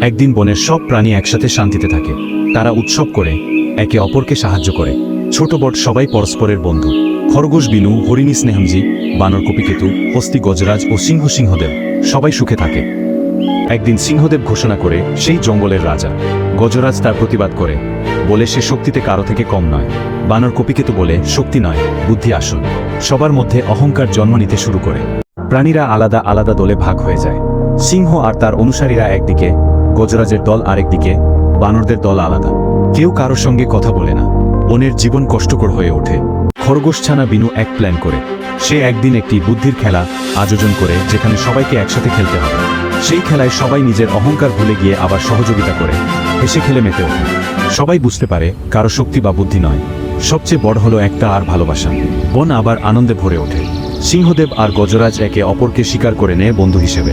একদিন বনের সব প্রাণী একসাথে শান্তিতে থাকে। তারা উৎসব করে, একে অপরকে সাহায্য করে। ছোট বড় সবাই পরস্পরের বন্ধু। খরগোশ বিনু, হরিণী স্নেহমজি, বানর কপিকেতু, হস্তি গজরাজ ও সিংহদেব সবাই সুখে থাকে। একদিন সিংহদেব ঘোষণা করে সেই জঙ্গলের রাজা। গজরাজ তার প্রতিবাদ করে, বলে সে শক্তিতে কারো থেকে কম নয়। বানর কপিকেতু বলে শক্তি নয়, বুদ্ধি আসল। সবার মধ্যে অহংকার জন্ম নিতে শুরু করে। প্রাণীরা আলাদা আলাদা দলে ভাগ হয়ে যায়। সিংহ আর তার অনুসারীরা একদিকে, গজরাজের দল আরেকদিকে, বানরদের দল আলাদা। কেউ কারোর সঙ্গে কথা বলে না। বনের জীবন কষ্টকর হয়ে ওঠে। খরগোশছানা বিনু এক প্ল্যান করে। সে একদিন একটি বুদ্ধির খেলা আয়োজন করে, যেখানে সবাইকে একসাথে খেলতে হবে। সেই খেলায় সবাই নিজের অহংকার ভুলে গিয়ে আবার সহযোগিতা করে, হেসে খেলে মেতে ওঠে। সবাই বুঝতে পারে কারো শক্তি বা বুদ্ধি নয়, সবচেয়ে বড় হলো একটা আর ভালোবাসা। বন আবার আনন্দে ভরে ওঠে। সিংহদেব আর গজরাজ একে অপরকে স্বীকার করে নেয় বন্ধু হিসেবে।